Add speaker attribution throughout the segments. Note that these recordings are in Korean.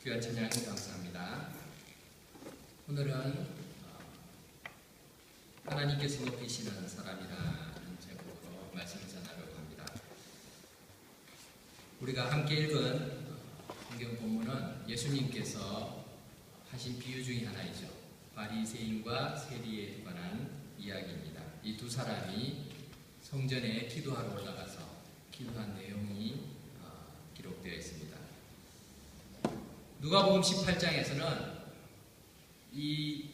Speaker 1: 귀한 찬양 감사합니다. 오늘은 하나님께서 높이시는 사람이라는 제목으로 말씀을 전하려고 합니다. 우리가 함께 읽은 성경 본문은 예수님께서 하신 비유 중에 하나이죠. 바리새인과 세리에 관한 이야기입니다. 이 두 사람이 성전에 기도하러 올라가서 기도한 내용이 기록되어 있습니다. 누가복음 18장에서는 이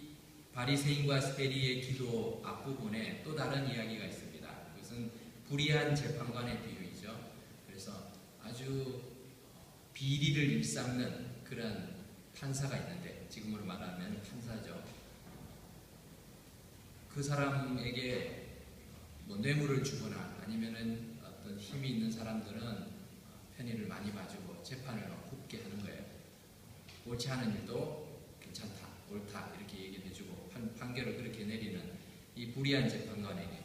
Speaker 1: 바리새인과 세리의 기도 앞부분에 또 다른 이야기가 있습니다. 그것은 불의한 재판관의 비유이죠. 그래서 아주 비리를 일삼는 그런 판사가 있는데, 지금으로 말하면 판사죠. 그 사람에게 뇌물을 주거나 아니면은 어떤 힘이 있는 사람들은 편의를 많이 봐주고 재판을 굽게 하는 거예요. 옳지 않은 일도 괜찮다, 옳다 이렇게 얘기해주고 판결을 그렇게 내리는 이 불의한 재판관에게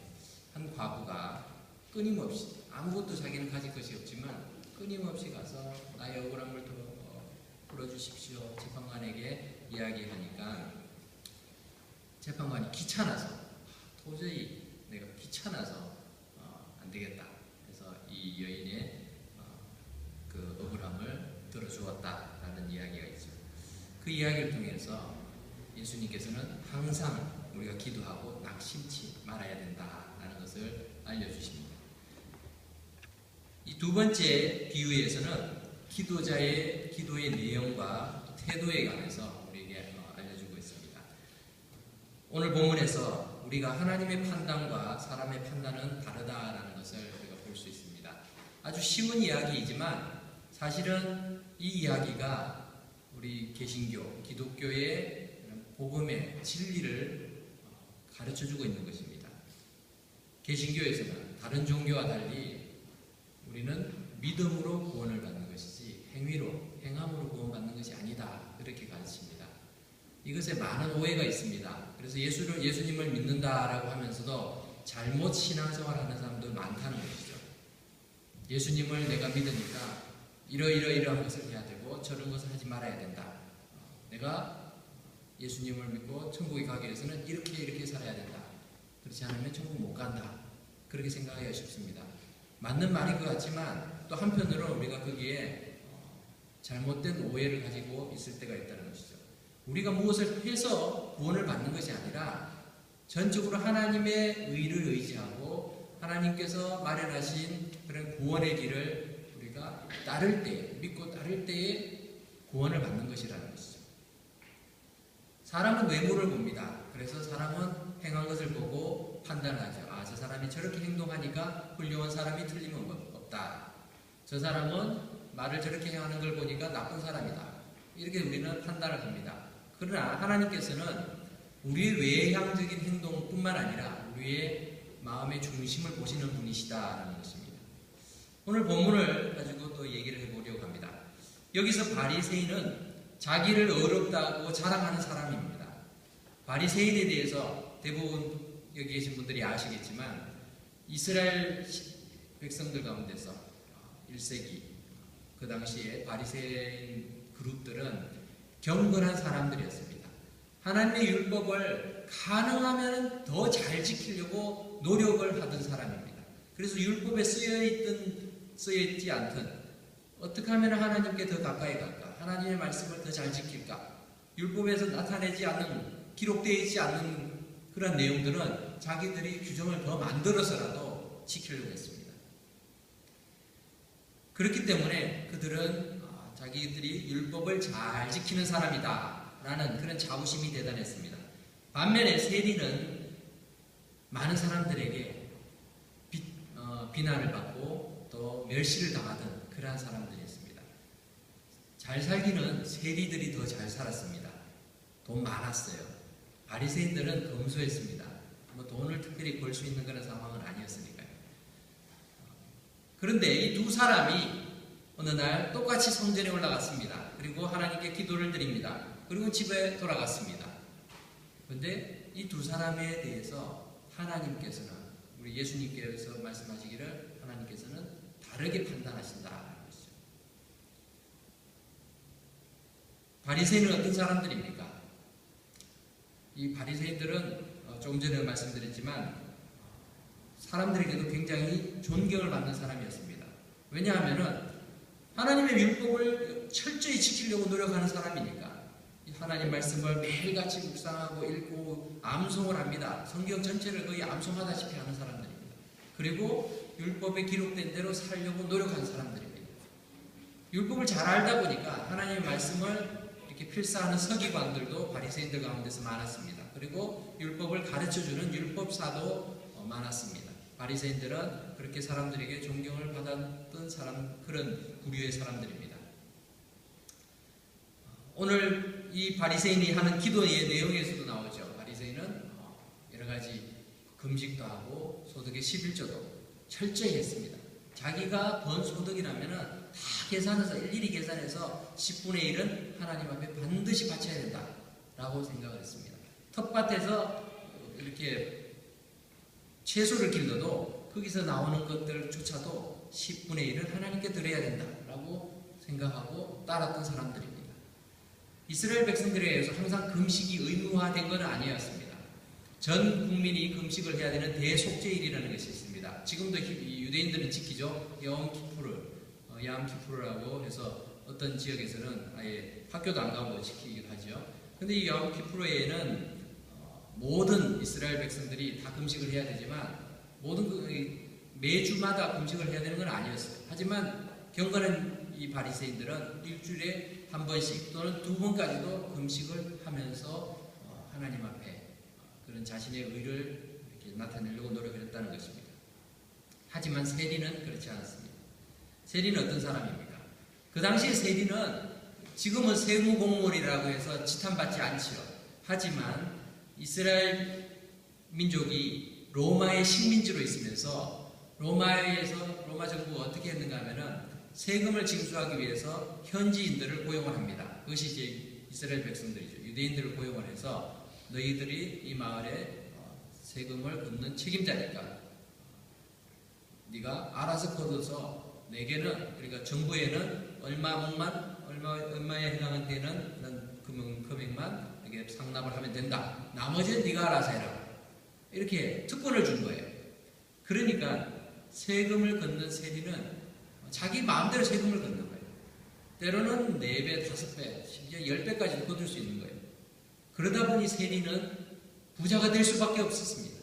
Speaker 1: 한 과부가 끊임없이, 아무것도 자기는 가질 것이 없지만 끊임없이 가서 나의 억울한 걸 더 풀어주십시오 재판관에게 이야기하니까 재판관이 귀찮아서, 도저히 내가 귀찮아서 안 되겠다. 그래서 이 여인의 그 억울함을 들어주었다라는 이야기가 있죠. 그 이야기를 통해서 예수님께서는 항상 우리가 기도하고 낙심치 말아야 된다라는 것을 알려주십니다. 이 두 번째 비유에서는 기도자의 기도의 내용과 태도에 관해서 우리에게 알려주고 있습니다. 오늘 본문에서 우리가 하나님의 판단과 사람의 판단은 다르다라는 것을 우리가 볼 수 있습니다. 아주 쉬운 이야기이지만 사실은 이 이야기가 우리 개신교, 기독교의 복음의 진리를 가르쳐주고 있는 것입니다. 개신교에서는 다른 종교와 달리 우리는 믿음으로 구원을 받는 것이지 행함으로 구원받는 것이 아니다, 그렇게 가르칩니다. 이것에 많은 오해가 있습니다. 그래서 예수님을 믿는다라고 하면서도 잘못 신앙생활하는 사람도 많다는 것이죠. 예수님을 내가 믿으니까 이러이러한 것을 해야 되고 저런 것을 하지 말아야 된다. 내가 예수님을 믿고 천국에 가기 위해서는 이렇게 살아야 된다. 그렇지 않으면 천국 못 간다. 그렇게 생각하기가 쉽습니다. 맞는 말인 것 같지만 또 한편으로 우리가 거기에 잘못된 오해를 가지고 있을 때가 있다는 것이죠. 우리가 무엇을 해서 구원을 받는 것이 아니라 전적으로 하나님의 의를 의지하고 하나님께서 마련하신 그런 구원의 길을 우리가 따를 때, 믿고 따를 때에 구원을 받는 것이라는 것이죠. 사람은 외모를 봅니다. 그래서 사람은 행한 것을 보고 판단하죠. 저 사람이 저렇게 행동하니까 훌륭한 사람이 틀림은 없다. 저 사람은 말을 저렇게 하는 걸 보니까 나쁜 사람이다. 이렇게 우리는 판단을 합니다. 그러나 하나님께서는 우리의 외향적인 행동뿐만 아니라 우리의 마음의 중심을 보시는 분이시다라는 것입니다. 오늘 본문을 가지고 또 얘기를 해보려고 합니다. 여기서 바리새인은 자기를 어렵다고 자랑하는 사람입니다. 바리새인에 대해서 대부분 여기 계신 분들이 아시겠지만 이스라엘 백성들 가운데서 1세기 그 당시에 바리새인 그룹들은 경건한 사람들이었습니다. 하나님의 율법을 가능하면 더 잘 지키려고 노력을 하던 사람입니다. 그래서 율법에 쓰여있지 않든 어떻게 하면 하나님께 더 가까이 갈까? 하나님의 말씀을 더 잘 지킬까? 율법에서 나타내지 않는, 기록되어 있지 않는 그런 내용들은 자기들이 규정을 더 만들어서라도 지키려고 했습니다. 그렇기 때문에 그들은 자기들이 율법을 잘 지키는 사람이다 라는 그런 자부심이 대단했습니다. 반면에 세리는 많은 사람들에게 비난을 받고 또 멸시를 당하던 그러한 사람들이었습니다. 잘 살기는 세리들이 더 잘 살았습니다. 돈 많았어요. 바리새인들은 검소했습니다. 돈을 특별히 벌 수 있는 그런 상황은 아니었으니까요. 그런데 이 두 사람이 어느 날 똑같이 성전에 올라갔습니다. 그리고 하나님께 기도를 드립니다. 그리고 집에 돌아갔습니다. 그런데 이 두 사람에 대해서 하나님께서는, 우리 예수님께서 말씀하시기를 하나님께서는 다르게 판단하신다는 것이죠. 바리새인은 어떤 사람들입니까? 이 바리새인들은 조금 전에 말씀드렸지만 사람들에게도 굉장히 존경을 받는 사람이었습니다. 왜냐하면 하나님의 율법을 철저히 지키려고 노력하는 사람이니까 하나님 말씀을 매일같이 묵상하고 읽고 암송을 합니다. 성경 전체를 거의 암송하다시피 하는 사람들입니다. 그리고 율법에 기록된 대로 살려고 노력하는 사람들입니다. 율법을 잘 알다 보니까 하나님의 말씀을 이렇게 필사하는 서기관들도 바리새인들 가운데서 많았습니다. 그리고 율법을 가르쳐주는 율법사도 많았습니다. 바리새인들은 그렇게 사람들에게 존경을 받았던 그런 부류의 사람들입니다. 오늘 이 바리새인이 하는 기도의 내용에서도 나오죠. 바리새인은 여러 가지 금식도 하고 소득의 11조도 철저히 했습니다. 자기가 번 소득이라면 다 계산해서 일일이 계산해서 10분의 1은 하나님 앞에 반드시 바쳐야 된다라고 생각을 했습니다. 텃밭에서 이렇게 채소를 길러도 거기서 나오는 것들조차도 10분의 1은 하나님께 드려야 된다라고 생각하고 따랐던 사람들입니다. 이스라엘 백성들에 의해서 항상 금식이 의무화된 것은 아니었습니다. 전 국민이 금식을 해야 되는 대속죄일이라는 것이 있습니다. 지금도 유대인들은 지키죠. 야암키푸르라고 해서 어떤 지역에서는 아예 학교도 안 가고 지키기도 하죠. 근데 이 야암키푸르에는 모든 이스라엘 백성들이 다 금식을 해야 되지만 매주마다 금식을 해야 되는 건 아니었어요. 하지만 경건한 이 바리새인들은 일주일에 한 번씩 또는 두 번까지도 금식을 하면서 하나님 앞에 그런 자신의 의를 이렇게 나타내려고 노력을 했다는 것입니다. 하지만 세리는 그렇지 않았습니다. 세리는 어떤 사람입니까? 그 당시에 세리는 지금은 세무공무원이라고 해서 지탄받지 않지요. 하지만 이스라엘 민족이 로마의 식민지로 있으면서 로마 정부가 어떻게 했는가 하면은 세금을 징수하기 위해서 현지인들을 고용을 합니다. 그것이 이제 이스라엘 백성들이죠. 유대인들을 고용을 해서 너희들이 이 마을에 세금을 걷는 책임자니까 네가 알아서 걷어서 내게는, 그러니까 정부에는 얼마에 해당되는 그런 금액만 이게 상납을 하면 된다. 나머지는 네가 알아서 해라. 이렇게 특권을 준 거예요. 그러니까 세금을 걷는 세리는 자기 마음대로 세금을 걷는 거예요. 때로는 4배, 5배, 심지어 10배까지도 거둘 수 있는 거예요. 그러다 보니 세리는 부자가 될 수밖에 없었습니다.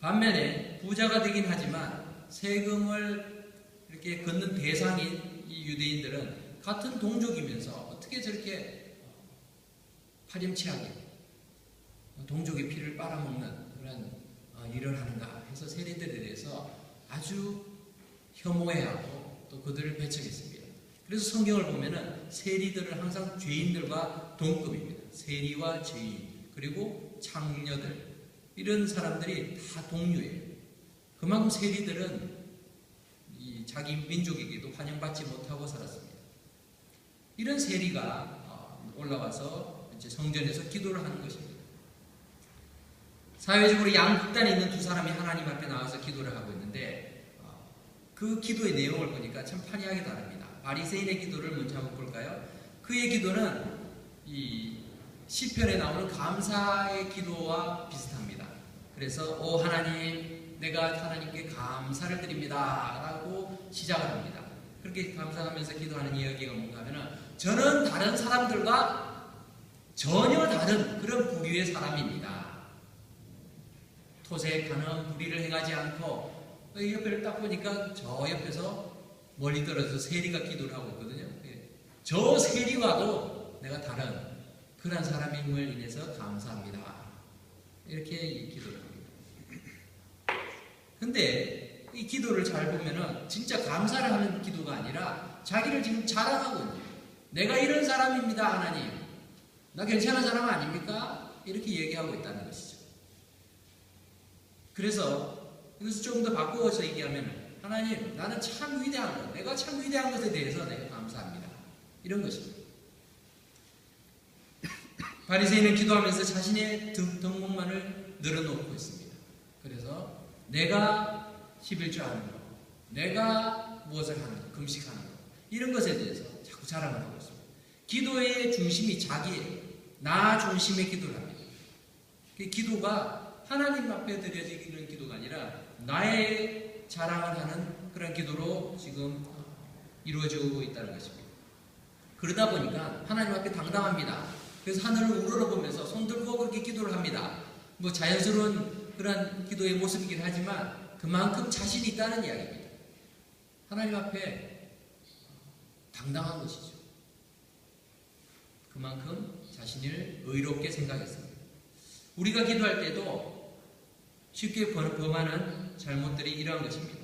Speaker 1: 반면에 부자가 되긴 하지만 세금을 이렇게 걷는 대상인 이 유대인들은 같은 동족이면서 어떻게 저렇게 파렴치하게 동족의 피를 빨아먹는 그런 일을 하는가 해서 세리들에 대해서 아주 혐오해하고 또 그들을 배척했습니다. 그래서 성경을 보면은 세리들은 항상 죄인들과 동급입니다. 세리와 죄인, 그리고 창녀들, 이런 사람들이 다 동류예요. 그만큼 세리들은 자기 민족에게도 환영받지 못하고 살았습니다. 이런 세리가 올라와서 이제 성전에서 기도를 하는 것입니다. 사회적으로 양극단에 있는 두 사람이 하나님 앞에 나와서 기도를 하고 있는데 그 기도의 내용을 보니까 참 판이하게 다릅니다. 바리새인의 기도를 먼저 한번 볼까요? 그의 기도는 이 시편에 나오는 감사의 기도와 비슷합니다. 그래서 오 하나님, 내가 하나님께 감사를 드립니다 라고 시작을 합니다. 그렇게 감사하면서 기도하는 이야기가 뭔가 하면 저는 다른 사람들과 전혀 다른 그런 부류의 사람입니다. 토색하는 불의를 행하지 않고, 이 옆에를 딱 보니까 저 옆에서 멀리 떨어져서 세리가 기도를 하고 있거든요. 저 세리와도 내가 다른 그런 사람임을 인해서 감사합니다. 이렇게 기도를 합니다. 근데 이 기도를 잘 보면은 진짜 감사를 하는 기도가 아니라 자기를 지금 자랑하고 있는 거예요. 내가 이런 사람입니다, 하나님. 나 괜찮은 사람 아닙니까? 이렇게 얘기하고 있다는 것이죠. 그래서 이것을 조금 더 바꾸어서 얘기하면 하나님, 나는 참 위대한 것, 내가 참 위대한 것에 대해서 내가 감사합니다. 이런 것입니다. 바리새인은 기도하면서 자신의 덕목만을 늘어놓고 있습니다. 그래서 내가 11조 하는 것, 내가 무엇을 하는 것, 금식하는 것, 이런 것에 대해서 자꾸 자랑을 하고 있습니다. 기도의 중심이 자기예요. 나 중심의 기도를 합니다. 기도가 하나님 앞에 드려지는 기도가 아니라 나의 자랑을 하는 그런 기도로 지금 이루어지고 있다는 것입니다. 그러다 보니까 하나님 앞에 당당합니다. 그래서 하늘을 우러러보면서 손 들고 그렇게 기도를 합니다. 뭐 자연스러운 그런 기도의 모습이긴 하지만 그만큼 자신이 있다는 이야기입니다. 하나님 앞에 당당한 것이죠. 그만큼 자신을 의롭게 생각했습니다. 우리가 기도할 때도 쉽게 범하는 잘못들이 이러한 것입니다.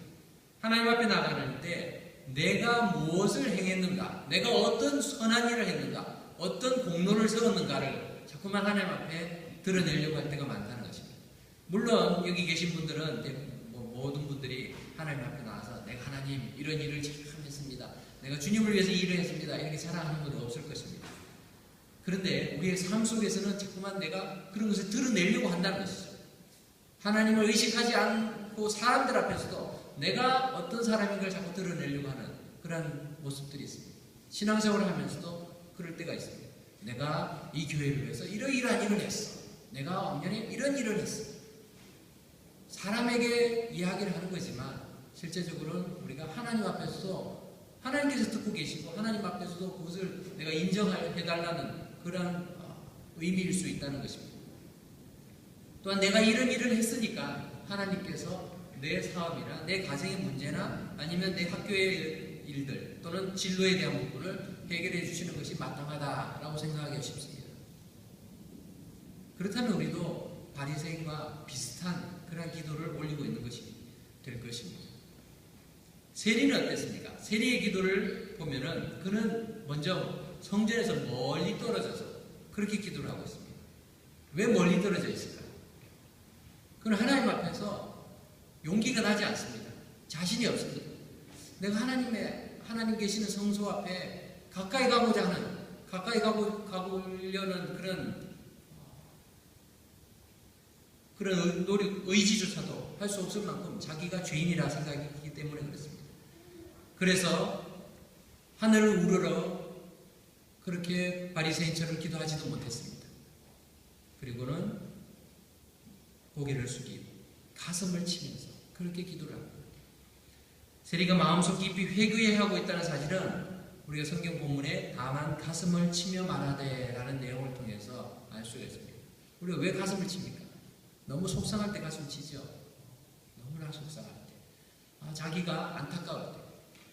Speaker 1: 하나님 앞에 나가는 때 내가 무엇을 행했는가, 내가 어떤 선한 일을 했는가, 어떤 공로를 세웠는가를 자꾸만 하나님 앞에 드러내려고 할 때가 많다는 것입니다. 물론 여기 계신 분들은 모든 분들이 하나님 앞에 나와서 내가 하나님 이런 일을 참 했습니다, 내가 주님을 위해서 일을 했습니다, 이렇게 자랑하는 건 없을 것입니다. 그런데 우리의 삶 속에서는 자꾸만 내가 그런 것을 드러내려고 한다는 것이죠. 하나님을 의식하지 않고 사람들 앞에서도 내가 어떤 사람인 걸 자꾸 드러내려고 하는 그런 모습들이 있습니다. 신앙생활을 하면서도 그럴 때가 있습니다. 내가 이 교회를 위해서 이러이러한 일을 했어. 내가 엄연히 이런 일을 했어. 사람에게 이야기를 하는 거지만 실제적으로는 우리가 하나님 앞에서도 하나님께서 듣고 계시고 하나님 앞에서도 그것을 내가 인정해달라는 그런 의미일 수 있다는 것입니다. 또한 내가 이런 일을 했으니까 하나님께서 내 사업이나 내 가정의 문제나 아니면 내 학교의 일들 또는 진로에 대한 부분을 해결해 주시는 것이 마땅하다라고 생각하기 쉽습니다. 그렇다면 우리도 바리새인과 비슷한 그런 기도를 올리고 있는 것이 될 것입니다. 세리는 어땠습니까? 세리의 기도를 보면은 그는 먼저 성전에서 멀리 떨어져서 그렇게 기도를 하고 있습니다. 왜 멀리 떨어져 있을까요? 그는 하나님 앞에서 용기가 나지 않습니다. 자신이 없습니다. 내가 하나님 계시는 성소 앞에 가까이 가고자 하는, 가까이 가보려는 그런 노력, 의지조차도 할 수 없을 만큼 자기가 죄인이라 생각했기 때문에 그렇습니다. 그래서 하늘을 우러러 그렇게 바리새인처럼 기도하지도 못했습니다. 그리고는 고개를 숙이고 가슴을 치면서 그렇게 기도를 합니다. 세리가 마음속 깊이 회개하고 있다는 사실은 우리가 성경 본문에 다만 가슴을 치며 말하되 라는 내용을 통해서 알 수가 있습니다. 우리가 왜 가슴을 칩니까? 너무 속상할 때 가슴 치죠. 너무나 속상할 때, 자기가 안타까울 때,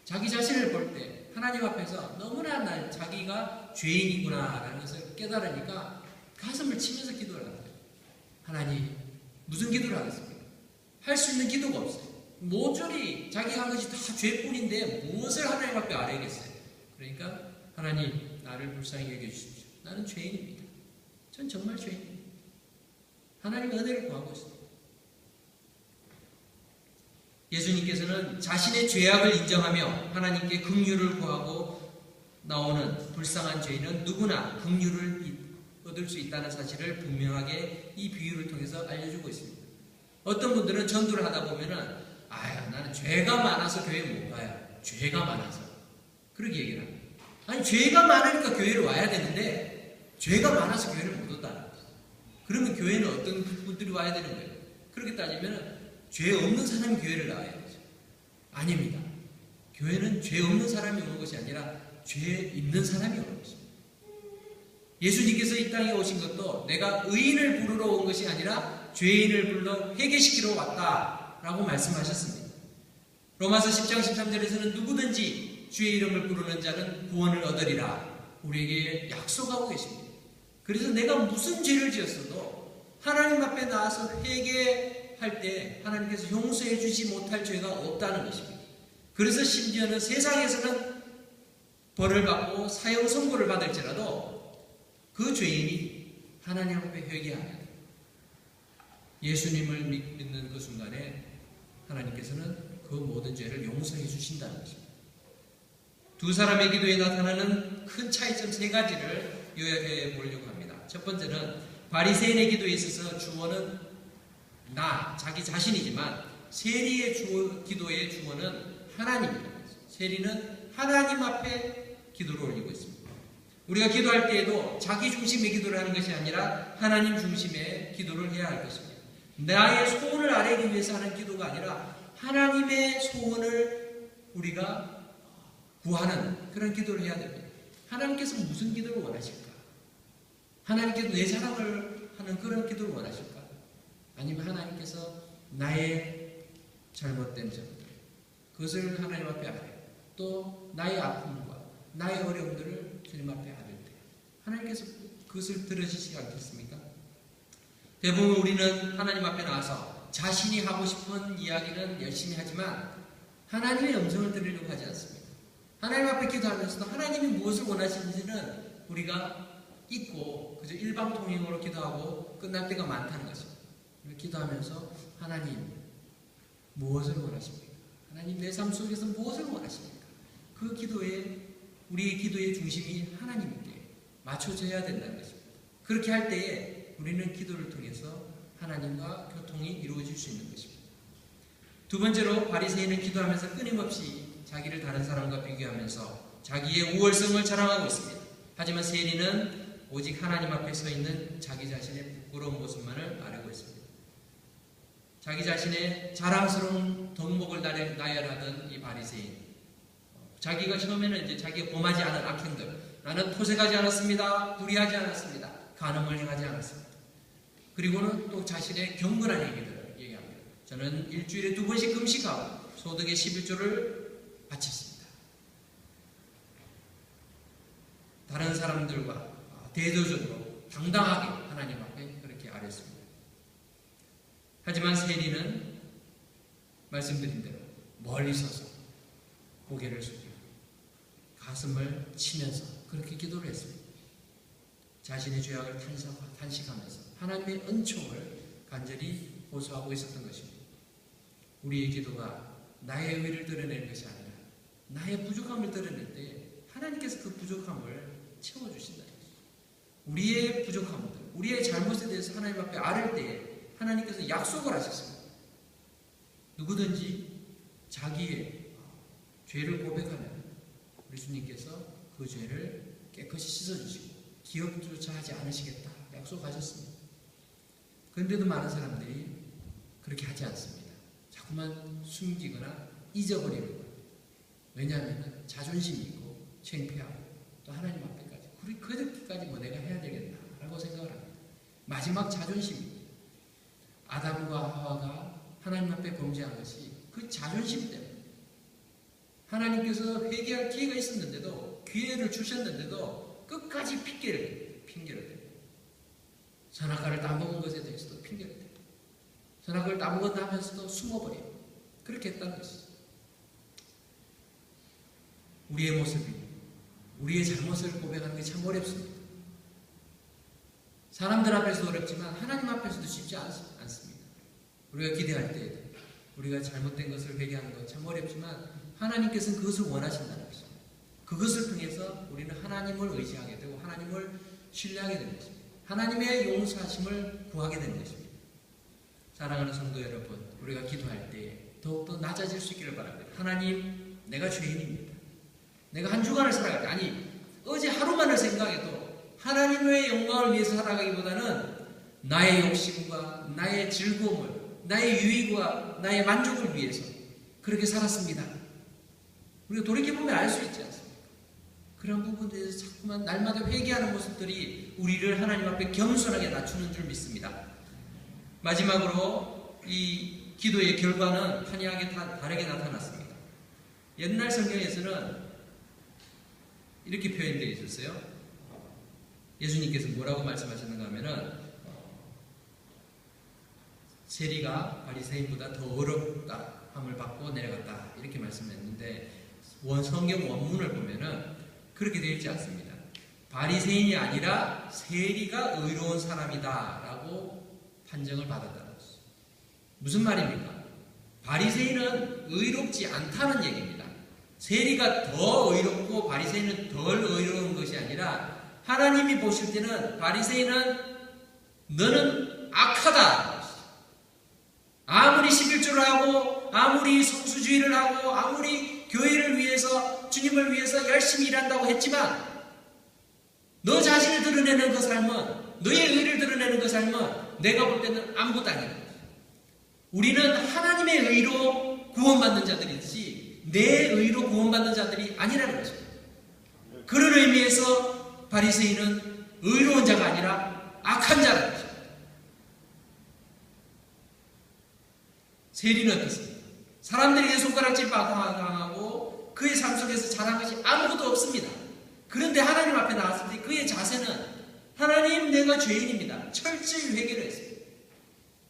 Speaker 1: 자기 자신을 볼 때 하나님 앞에서 너무나 자기가 죄인이구나 라는 것을 깨달으니까 가슴을 치면서 기도를 합니다. 하나님, 무슨 기도를 하겠습니까? 할 수 있는 기도가 없어요. 모조리 자기가 한 것이 다 죄뿐인데 무엇을 하나님 앞에 아뢰겠어요? 그러니까 하나님, 나를 불쌍히 여겨주십시오. 나는 죄인입니다. 전 정말 죄인입니다. 하나님 은혜를 구하고 있습니다. 예수님께서는 자신의 죄악을 인정하며 하나님께 긍휼을 구하고 나오는 불쌍한 죄인은 누구나 긍휼을 얻을 수 있다는 사실을 분명하게 이 비유를 통해서 알려주고 있습니다. 어떤 분들은 전도를 하다 보면은 나는 죄가 많아서 교회 못 가요. 죄가 많아서. 그렇게 얘기를 합니다. 아니, 죄가 많으니까 교회를 와야 되는데 죄가 많아서 교회를 못 온다. 그러면 교회는 어떤 분들이 와야 되는 거예요? 그렇게 따지면 죄 없는 사람이 교회를 나와야 되죠. 아닙니다. 교회는 죄 없는 사람이 오는 것이 아니라 죄 있는 사람이 오는 것입니다. 예수님께서 이 땅에 오신 것도 내가 의인을 부르러 온 것이 아니라 죄인을 불러 회개시키러 왔다라고 말씀하셨습니다. 로마서 10장 13절에서는 누구든지 주의 이름을 부르는 자는 구원을 얻으리라 우리에게 약속하고 계십니다. 그래서 내가 무슨 죄를 지었어도 하나님 앞에 나와서 회개할 때 하나님께서 용서해 주지 못할 죄가 없다는 것입니다. 그래서 심지어는 세상에서는 벌을 받고 사형 선고를 받을지라도 그 죄인이 하나님 앞에 회개하면 예수님을 믿는 그 순간에 하나님께서는 그 모든 죄를 용서해 주신다는 것입니다. 두 사람의 기도에 나타나는 큰 차이점 세 가지를 요약해 보려고 합니다. 첫 번째는 바리새인의 기도에 있어서 주어는 자기 자신이지만 세리의 기도의 주어는 하나님입니다. 세리는 하나님 앞에 기도를 올리고 있습니다. 우리가 기도할 때에도 자기 중심의 기도를 하는 것이 아니라 하나님 중심의 기도를 해야 할 것입니다. 나의 소원을 아뢰기 위해서 하는 기도가 아니라 하나님의 소원을 우리가 구하는 그런 기도를 해야 됩니다. 하나님께서 무슨 기도를 원하실까? 하나님께서 내 자랑을 하는 그런 기도를 원하실까? 아니면 하나님께서 나의 잘못된 점들, 그것을 하나님 앞에 아뢰, 또 나의 아픔과 나의 어려움들을 주님 앞에 아뢰 때 하나님께서 그것을 들어주시지 않겠습니까? 대부분 우리는 하나님 앞에 나와서 자신이 하고 싶은 이야기는 열심히 하지만 하나님의 음성을 들으려고 하지 않습니다. 하나님 앞에 기도하면서도 하나님이 무엇을 원하시는지는 우리가 잊고 그저 일방통행으로 기도하고 끝날 때가 많다는 것입니다. 기도하면서 하나님 무엇을 원하십니까? 하나님 내 삶 속에서 무엇을 원하십니까? 그 기도에 우리의 기도의 중심이 하나님께 맞춰져야 된다는 것입니다. 그렇게 할 때에 우리는 기도를 통해서 하나님과 교통이 이루어질 수 있는 것입니다. 두 번째로 바리새인은 기도하면서 끊임없이 자기를 다른 사람과 비교하면서 자기의 우월성을 자랑하고 있습니다. 하지만 세리는 오직 하나님 앞에 서 있는 자기 자신의 부끄러운 모습만을 아뢰고 있습니다. 자기 자신의 자랑스러운 덕목을 나열하던 이 바리새인, 자기가 처음에는 이제 자기가 범하지 않은 악행들, 나는 토색하지 않았습니다, 불의하지 않았습니다, 간음을 행하지 않았습니다. 그리고는 또 자신의 경건한 얘기들을 얘기합니다. 저는 일주일에 2번씩 금식하고 소득의 11조를 바쳤습니다. 다른 사람들과 대조적으로 당당하게 하나님 앞에 그렇게 아뢰었습니다. 하지만 세리는 말씀드린 대로 멀리 서서 고개를 숙이고 가슴을 치면서 그렇게 기도를 했습니다. 자신의 죄악을 탄식하면서 하나님의 은총을 간절히 호소하고 있었던 것입니다. 우리의 기도가 나의 의를 드러내는 것이 아니라 나의 부족함을 드러낼 때 하나님께서 그 부족함을 채워주신다는 것입니다. 우리의 부족함들, 우리의 잘못에 대해서 하나님 앞에 아뢰을 때에 하나님께서 약속을 하셨습니다. 누구든지 자기의 죄를 고백하면 우리 주님께서 그 죄를 깨끗이 씻어주시고 기억조차 하지 않으시겠다 약속하셨습니다. 그런데도 많은 사람들이 그렇게 하지 않습니다. 자꾸만 숨기거나 잊어버리는 거예요. 왜냐하면 자존심이 있고 창피하고 또 하나님 앞에까지 그렇게까지 뭐 내가 해야 되겠나 라고 생각을 합니다. 마지막 자존심입니다. 아담과 하와가 하나님 앞에 범죄한 것이 그 자존심 때문에 하나님께서 회개할 기회가 있었는데도 기회를 주셨는데도 끝까지 핑계를 대요. 선악과를 따먹은 것에 대해서도 핑계를 대요. 선악과를 따먹었다 하면서도 숨어버려요. 그렇게 했다는 것이죠. 우리의 모습이 우리의 잘못을 고백하는 게 참 어렵습니다. 사람들 앞에서도 어렵지만 하나님 앞에서도 쉽지 않습니다. 우리가 기대할 때 우리가 잘못된 것을 회개하는 건 참 어렵지만 하나님께서는 그것을 원하신다는 것입니다. 그것을 통해서 우리는 하나님을 의지하게 되고 하나님을 신뢰하게 되는 것입니다. 하나님의 용서하심을 구하게 되는 것입니다. 사랑하는 성도 여러분, 우리가 기도할 때 더욱더 낮아질 수 있기를 바랍니다. 하나님, 내가 죄인입니다. 내가 한 주간을 살아갈 때, 아니 어제 하루만을 생각해도 하나님의 영광을 위해서 살아가기보다는 나의 욕심과 나의 즐거움을, 나의 유익과 나의 만족을 위해서 그렇게 살았습니다. 우리가 돌이켜보면 알 수 있지 않습니까? 그런 부분들에서 자꾸만 날마다 회개하는 모습들이 우리를 하나님 앞에 겸손하게 낮추는 줄 믿습니다. 마지막으로 이 기도의 결과는 판이하게 다르게 나타났습니다. 옛날 성경에서는 이렇게 표현되어 있었어요. 예수님께서 뭐라고 말씀하셨는가 하면은 세리가 바리새인보다 더 어렵다 함을 받고 내려갔다 이렇게 말씀했는데 성경 원문을 보면은 그렇게 되어 있지 않습니다. 바리새인이 아니라 세리가 의로운 사람이다 라고 판정을 받았다는 것이죠. 무슨 말입니까? 바리새인은 의롭지 않다는 얘기입니다. 세리가 더 의롭고 바리새인은 덜 의로운 것이 아니라 하나님이 보실 때는 바리새인은 너는 악하다. 아무리 11조를 하고 아무리 성수주의를 하고 아무리 교회를 위해서 주님을 위해서 열심히 일한다고 했지만 드러내는 그 삶은, 너의 의를 드러내는 그 삶은 내가 볼 때는 아무것도 아니에요. 우리는 하나님의 의로 구원받는 자들이지 내 의로 구원받는 자들이 아니라는 거죠. 그런 의미에서 바리새인은 의로운 자가 아니라 악한 자라는 거죠. 세리는 어떻습니까? 사람들에게 손가락질 당하고 그의 삶 속에서 잘한 것이 아무것도 없습니다. 그런데 하나님 앞에 나왔을 때 그의 자세는 하나님, 내가 죄인입니다. 철저히 회개를 했습니다.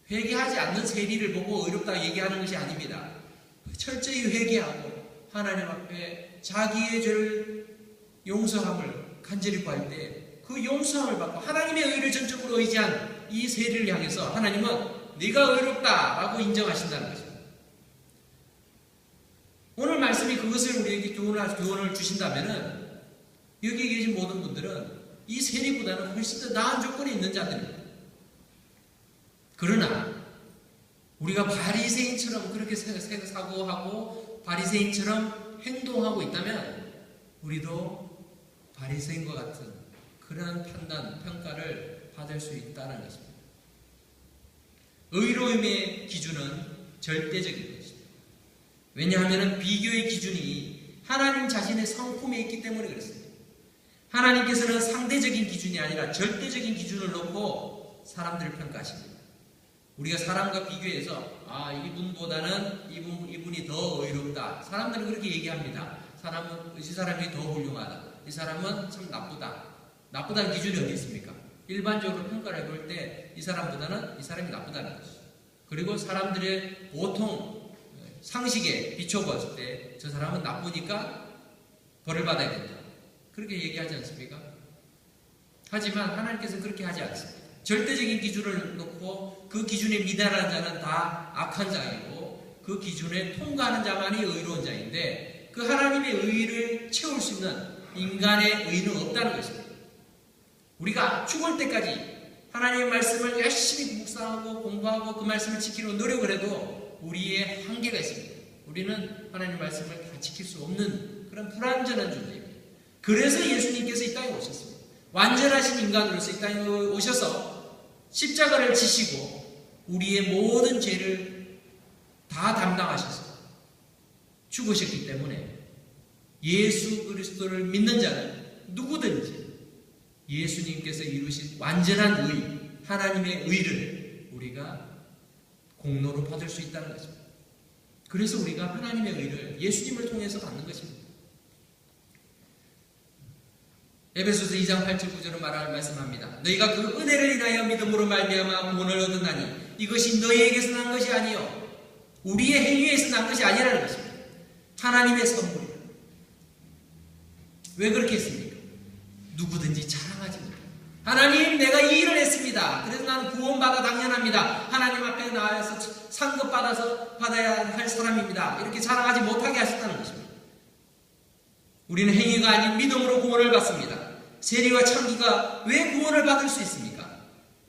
Speaker 1: 회개하지 않는 세리를 보고 의롭다 얘기하는 것이 아닙니다. 철저히 회개하고 하나님 앞에 자기의 죄를 용서함을 간절히 구할 때 그 용서함을 받고 하나님의 의를 전적으로 의지한 이 세리를 향해서 하나님은 네가 의롭다라고 인정하신다는 것입니다. 오늘 말씀이 그것을 우리에게 교훈을 주신다면 여기 계신 모든 분들은 이 세리보다는 훨씬 더 나은 조건이 있는 자들입니다. 그러나 우리가 바리새인처럼 그렇게 사고하고 바리새인처럼 행동하고 있다면 우리도 바리새인과 같은 그런 판단, 평가를 받을 수 있다는 것입니다. 의로움의 기준은 절대적인 것입니다. 왜냐하면 비교의 기준이 하나님 자신의 성품에 있기 때문에 그렇습니다. 하나님께서는 상대적인 기준이 아니라 절대적인 기준을 놓고 사람들을 평가하십니다. 우리가 사람과 비교해서 이분보다는 이분이 더 의롭다. 사람들은 그렇게 얘기합니다. 이 사람이 더 훌륭하다. 이 사람은 참 나쁘다. 나쁘다는 기준이 어디 있습니까? 일반적으로 평가를 해볼 때 이 사람보다는 이 사람이 나쁘다는 것이죠. 그리고 사람들의 보통 상식에 비춰봤을 때 저 사람은 나쁘니까 벌을 받아야 된다. 그렇게 얘기하지 않습니까? 하지만 하나님께서는 그렇게 하지 않습니다. 절대적인 기준을 놓고 그 기준에 미달하는 자는 다 악한 자이고 그 기준에 통과하는 자만이 의로운 자인데 그 하나님의 의를 채울 수 있는 인간의 의는 없다는 것입니다. 우리가 죽을 때까지 하나님의 말씀을 열심히 묵상하고 공부하고 그 말씀을 지키려고 노력을 해도 우리의 한계가 있습니다. 우리는 하나님의 말씀을 다 지킬 수 없는 그런 불완전한 존재입니다. 그래서 예수님께서 이 땅에 오셨습니다. 완전하신 인간으로서 이 땅에 오셔서 십자가를 지시고 우리의 모든 죄를 다 담당하셔서 죽으셨기 때문에 예수 그리스도를 믿는 자는 누구든지 예수님께서 이루신 완전한 의, 하나님의 의를 우리가 공로로 받을 수 있다는 것입니다. 그래서 우리가 하나님의 의를 예수님을 통해서 받는 것입니다. 에베소서 2장 8절 9절은 말씀합니다. 너희가 그 은혜를 인하여 믿음으로 말미암아 구원을 얻었나니 이것이 너희에게서 난 것이 아니요 우리의 행위에서 난 것이 아니라는 것입니다. 하나님의 선물이다. 왜 그렇게 했습니까? 누구든지 자랑하지 못합니다. 하나님, 내가 이 일을 했습니다. 그래서 나는 구원받아 당연합니다. 하나님 앞에 나와서 상급 받아야 할 사람입니다. 이렇게 자랑하지 못하게 하셨다는 것입니다. 우리는 행위가 아닌 믿음으로 구원을 받습니다. 세리와 창기가 왜 구원을 받을 수 있습니까?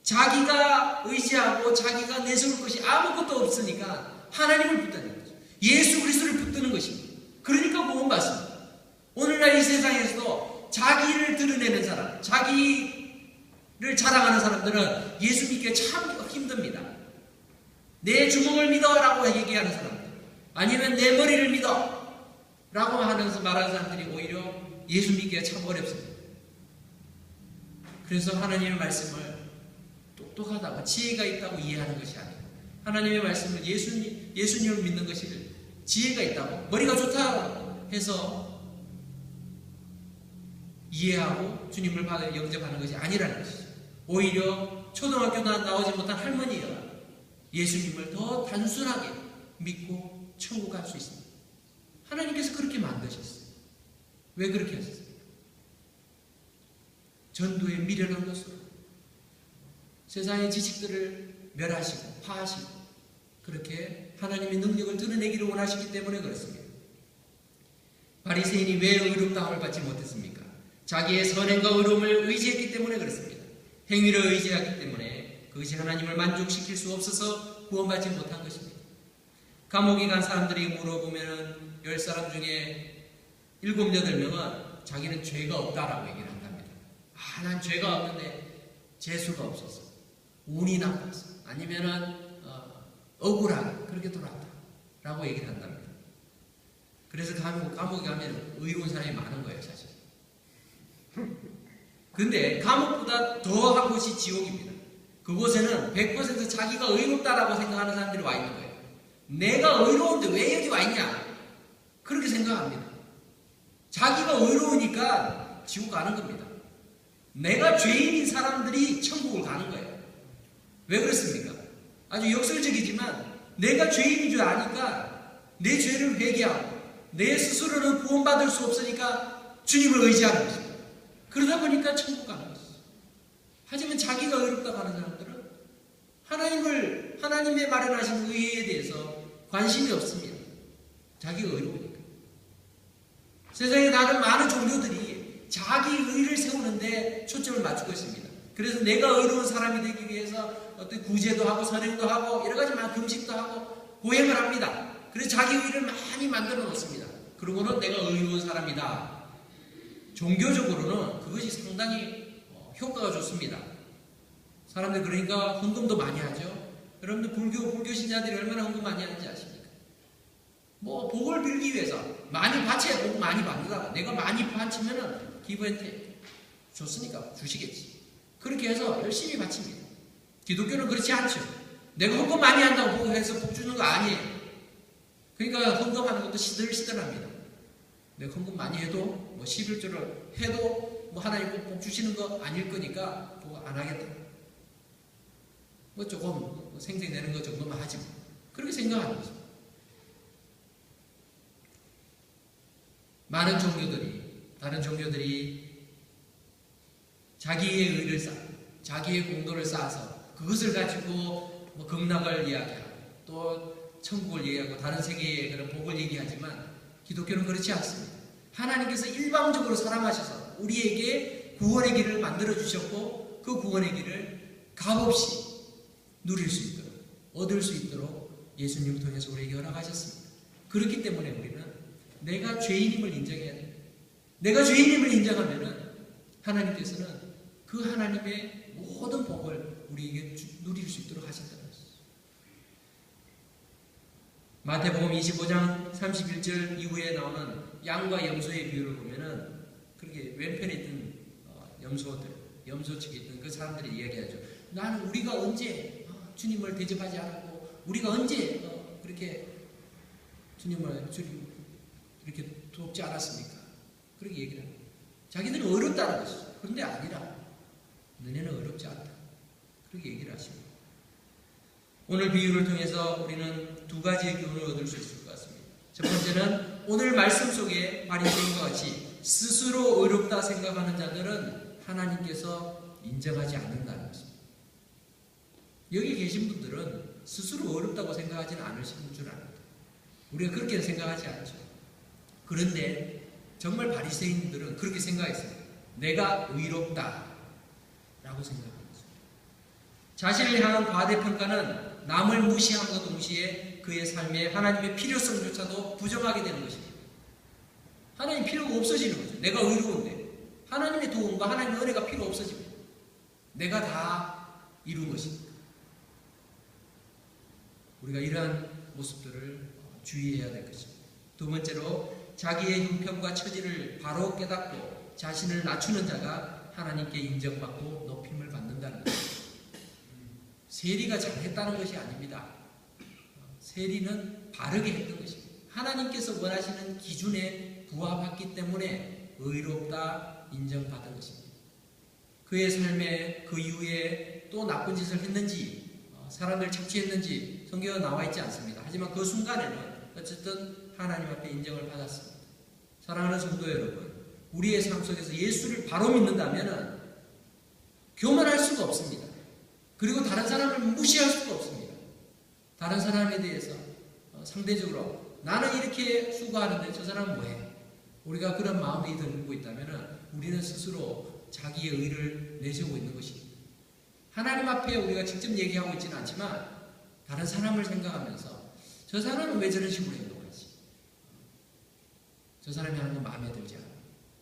Speaker 1: 자기가 의지하고 자기가 내세울 것이 아무것도 없으니까 하나님을 붙드는 거죠. 예수 그리스도를 붙드는 것입니다. 그러니까 구원받습니다. 오늘날 이 세상에서도 자기를 드러내는 사람, 자기를 자랑하는 사람들은 예수 믿기가 참 힘듭니다. 내 주먹을 믿어라고 얘기하는 사람들, 아니면 내 머리를 믿어 라고 하면서 말하는 사람들이 오히려 예수 믿기가 참 어렵습니다. 그래서 하나님의 말씀을 똑똑하다고 지혜가 있다고 이해하는 것이 아니에요. 하나님의 말씀을 예수님을 믿는 것이 지혜가 있다고 머리가 좋다고 해서 이해하고 주님을 영접하는 것이 아니라는 것이죠. 오히려 초등학교 나오지 못한 할머니가 예수님을 더 단순하게 믿고 천국 갈 수 있습니다. 하나님께서 그렇게 만드셨어요. 왜 그렇게 하셨습니까? 전도에 미련한 것으로 세상의 지식들을 멸하시고 파하시고 그렇게 하나님의 능력을 드러내기를 원하시기 때문에 그렇습니다. 바리새인이 왜 의롭다함을 받지 못했습니까? 자기의 선행과 의로움을 의지했기 때문에 그렇습니다. 행위를 의지하기 때문에 그것이 하나님을 만족시킬 수 없어서 구원받지 못한 것입니다. 감옥에 간 사람들이 물어보면 10사람 중에 7, 8명은 자기는 죄가 없다라고 얘기를 한답니다. 난 죄가 없는데 재수가 없었어. 운이 나빴어. 아니면은 억울하다. 그렇게 돌아왔다. 라고 얘기를 한답니다. 그래서 감옥에 가면 의로운 사람이 많은 거예요, 사실. 근데 감옥보다 더한 곳이 지옥입니다. 그곳에는 100% 자기가 의롭다라고 생각하는 사람들이 와 있는 거예요. 내가 의로운데 왜 여기 와 있냐? 그렇게 생각합니다. 자기가 의로우니까 지옥 가는 겁니다. 내가 죄인인 사람들이 천국을 가는 거예요. 왜 그렇습니까? 아주 역설적이지만 내가 죄인인 줄 아니까 내 죄를 회개하고 내 스스로는 구원받을 수 없으니까 주님을 의지하는 것입니다. 그러다 보니까 천국 가는 것이죠. 하지만 자기가 의롭다고 하는 사람들은 하나님의 마련하신 의에 대해서 관심이 없습니다. 자기가 의로우니까. 세상에 다른 많은 종교들이 자기 의를 세우는데 초점을 맞추고 있습니다. 그래서 내가 의로운 사람이 되기 위해서 어떤 구제도 하고 선행도 하고 여러 가지 금식도 하고 고행을 합니다. 그래서 자기 의를 많이 만들어 놓습니다. 그러고는 내가 의로운 사람이다. 종교적으로는 그것이 상당히 효과가 좋습니다. 사람들 그러니까 헌금도 많이 하죠. 여러분들 불교 신자들이 얼마나 헌금 많이 하는지 아십니까? 복을 빌기 위해서 많이 바쳐야 복 많이 받는다. 내가 많이 바치면은 기브앤테이크 좋으니까 주시겠지. 그렇게 해서 열심히 바칩니다. 기독교는 그렇지 않죠. 내가 헌금 많이 한다고 해서 복 주는 거 아니에요. 그러니까 헌금하는 것도 시들시들합니다. 내가 헌금 많이 해도 11조를 해도 하나님 꼭 복 주시는 거 아닐 거니까 복 안 하겠다. 조금 생생내는 것 정도만 하지. 그렇게 생각하는 거죠. 많은 다른 종교들이 자기의 의를 쌓고 자기의 공로를 쌓아서 그것을 가지고 극락을 이야기하고 또 천국을 얘기하고 다른 세계의 그런 복을 얘기하지만 기독교는 그렇지 않습니다. 하나님께서 일방적으로 사랑하셔서 우리에게 구원의 길을 만들어 주셨고 그 구원의 길을 값없이 누릴 수 있도록 얻을 수 있도록 예수님을 통해서 우리에게 허락하셨습니다. 그렇기 때문에 우리는 내가 죄인임을 인정해야 돼요. 내가 죄인임을 인정하면 하나님께서는 그 하나님의 모든 복을 우리에게 누릴 수 있도록 하신다는 것이죠. 마태복음 25장 31절 이후에 나오는 양과 염소의 비유를 보면은 그렇게 왼편에 있던 염소 측에 있던 그 사람들이 이야기하죠. 우리가 언제 주님을 대접하지 않았고 우리가 언제 그렇게 주님을 이렇게 돕지 않았습니까? 그렇게 얘기를 합니다. 자기들은 어렵다는 것이죠. 그런데 아니라 너네는 어렵지 않다. 그렇게 얘기를 하십니다. 오늘 비유를 통해서 우리는 두 가지의 교훈을 얻을 수 있을 것 같습니다. 첫 번째는 오늘 말씀 속에 바리새인과 같이 스스로 어렵다 생각하는 자들은 하나님께서 인정하지 않는다는 것입니다. 여기 계신 분들은 스스로 어렵다고 생각하지는 않으시는 줄 압니다. 우리가 그렇게 생각하지 않죠. 그런데 정말 바리새인들은 그렇게 생각했어요. 내가 의롭다 라고 생각합니다. 자신을 향한 과대평가는 남을 무시함과 동시에 그의 삶에 하나님의 필요성조차도 부정하게 되는 것입니다. 하나님 필요가 없어지는 거죠. 내가 의로운데 하나님의 도움과 하나님의 은혜가 필요 없어집니다. 내가 다 이룬 것입니다. 우리가 이러한 모습들을 주의해야 될 것입니다. 두 번째로 자기의 형편과 처지를 바로 깨닫고 자신을 낮추는 자가 하나님께 인정받고 높임을 받는다는 것입니다. 세리가 잘했다는 것이 아닙니다. 세리는 바르게 했던 것입니다. 하나님께서 원하시는 기준에 부합했기 때문에 의롭다 인정받은 것입니다. 그의 삶에 그 이후에 또 나쁜 짓을 했는지 사람을 착취했는지 성경에 나와 있지 않습니다. 하지만 그 순간에는 어쨌든 하나님 앞에 인정을 받았습니다. 사랑하는 성도 여러분, 우리의 삶 속에서 예수를 바로 믿는다면 교만할 수가 없습니다. 그리고 다른 사람을 무시할 수가 없습니다. 다른 사람에 대해서 상대적으로 나는 이렇게 수고하는데 저 사람은 뭐해? 우리가 그런 마음이 들고 있다면 우리는 스스로 자기의 의를 내세우고 있는 것입니다. 하나님 앞에 우리가 직접 얘기하고 있지는 않지만 다른 사람을 생각하면서 저 사람은 왜 저런 식으로 행동하지? 저 사람이 하는 건 마음에 들지 않아.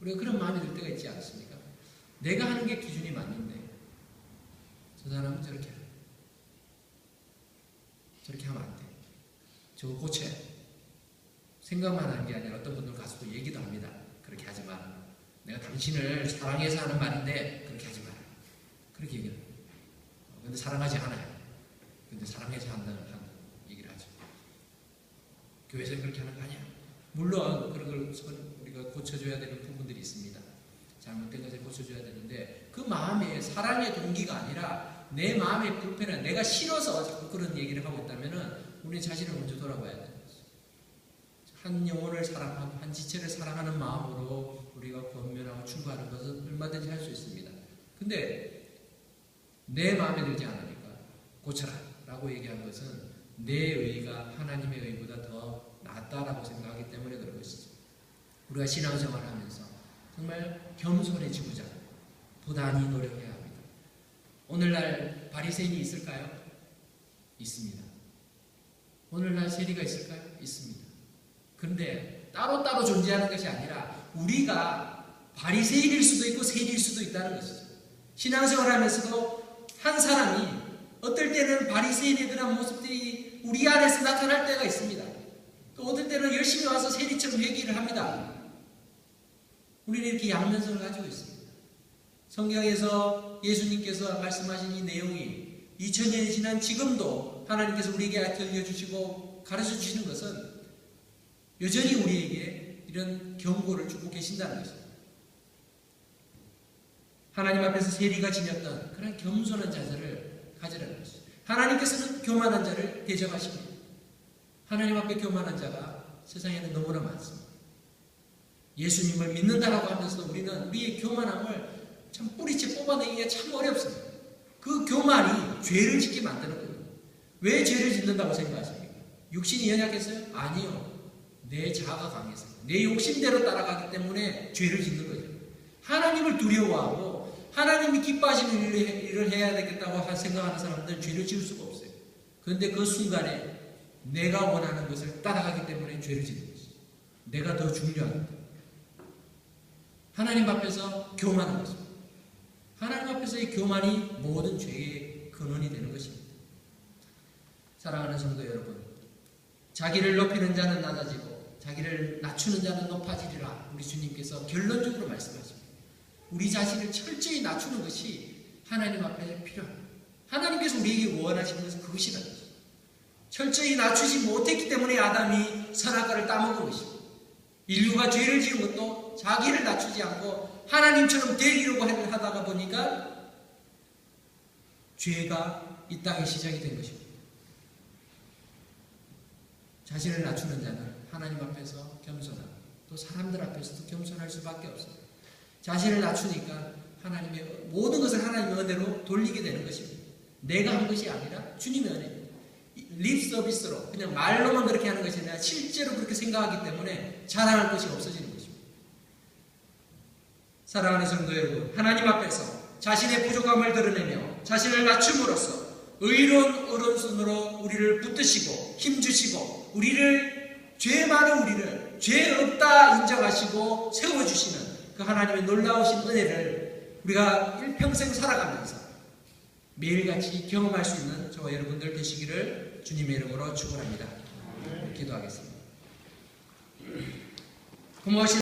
Speaker 1: 우리가 그런 마음이 들 때가 있지 않습니까? 내가 하는 게 기준이 맞는데 저 사람은 저렇게 하면 안 돼. 저거 고쳐야 돼. 생각만 하는 게 아니라 어떤 분들 가서도 얘기도 합니다. 그렇게 하지 마. 내가 당신을 사랑해서 하는 말인데 그렇게 하지 마라. 그렇게 얘기해요. 근데 사랑하지 않아요. 근데 사랑해서 한다는 얘기를 하죠. 교회에서 그렇게 하는 거 아니야. 물론 그런 걸 우리가 고쳐줘야 되는 부분들이 있습니다. 잘못된 것을 고쳐줘야 되는데 그 마음에 사랑의 동기가 아니라 내 마음의 불편한 내가 싫어서 자꾸 그런 얘기를 하고 있다면 우리 자신을 먼저 돌아봐야 돼요. 한 영혼을 사랑하고 한 지체를 사랑하는 마음으로 우리가 권면하고 충고하는 것은 얼마든지 할 수 있습니다. 근데 내 마음에 들지 않으니까 고쳐라 라고 얘기한 것은 내 의가 하나님의 의보다 더 낫다라고 생각하기 때문에 그런 것이죠. 우리가 신앙생활을 하면서 정말 겸손해지고자 부단히 노력해야 합니다. 오늘날 바리새인이 있을까요? 있습니다. 오늘날 세리가 있을까요? 있습니다. 그런데 따로따로 존재하는 것이 아니라 우리가 바리새인일 수도 있고 세리일 수도 있다는 것이죠. 신앙생활을 하면서도 한 사람이 어떨 때는 바리새인의 그런 모습들이 우리 안에서 나타날 때가 있습니다. 또 어떨 때는 열심히 와서 세리처럼 회개를 합니다. 우리는 이렇게 양면성을 가지고 있습니다. 성경에서 예수님께서 말씀하신 이 내용이 2000년이 지난 지금도 하나님께서 우리에게 들려주시고 가르쳐주시는 것은 여전히 우리에게 이런 경고를 주고 계신다는 것입니다. 하나님 앞에서 세리가 지녔던 그런 겸손한 자세를 가지라는 것입니다. 하나님께서는 교만한 자를 대적하십니다. 하나님 앞에 교만한 자가 세상에는 너무나 많습니다. 예수님을 믿는다라고 하면서도 우리는 우리의 교만함을 참 뿌리째 뽑아내기가 참 어렵습니다. 그 교만이 죄를 짓게 만드는 거예요. 왜 죄를 짓는다고 생각하십니까? 육신이 연약해서요? 아니요. 내 자아가 강해서 내 욕심대로 따라가기 때문에 죄를 짓는 거죠. 하나님을 두려워하고 하나님이 기뻐하시는 일을 해야 되겠다고 생각하는 사람들은 죄를 지을 수가 없어요. 그런데 그 순간에 내가 원하는 것을 따라가기 때문에 죄를 짓는 것이죠. 내가 더 중요합니다. 하나님 앞에서 교만한 것입니다. 하나님 앞에서의 교만이 모든 죄의 근원이 되는 것입니다. 사랑하는 성도 여러분, 자기를 높이는 자는 낮아지고 자기를 낮추는 자는 높아지리라 우리 주님께서 결론적으로 말씀하십니다. 우리 자신을 철저히 낮추는 것이 하나님 앞에 필요합니다. 하나님께서 우리에게 원하시는 것은 그것이라는 것입니다. 철저히 낮추지 못했기 때문에 아담이 선악과를 따먹은 것입니다. 인류가 죄를 지은 것도 자기를 낮추지 않고 하나님처럼 되기려고 하다가 보니까 죄가 이 땅에 시작이 된 것입니다. 자신을 낮추는 자는 하나님 앞에서 겸손하고 또 사람들 앞에서도 겸손할 수밖에 없습니다. 자신을 낮추니까 하나님의 모든 것을 하나님의 은혜로 돌리게 되는 것입니다. 내가 한 것이 아니라 주님의 은혜입니다. 립 서비스로 그냥 말로만 그렇게 하는 것이 아니라 실제로 그렇게 생각하기 때문에 자랑할 것이 없어지는 것입니다. 사랑하는 성도 여러분, 하나님 앞에서 자신의 부족함을 드러내며 자신을 낮춤으로써 의로운 오른손으로 우리를 붙드시고 힘주시고 우리를 죄 많은 우리를 죄 없다 인정하시고 세워주시는 그 하나님의 놀라우신 은혜를 우리가 일평생 살아가면서 매일같이 경험할 수 있는 저와 여러분들 되시기를 주님의 이름으로 축원합니다. 기도하겠습니다. 고마우신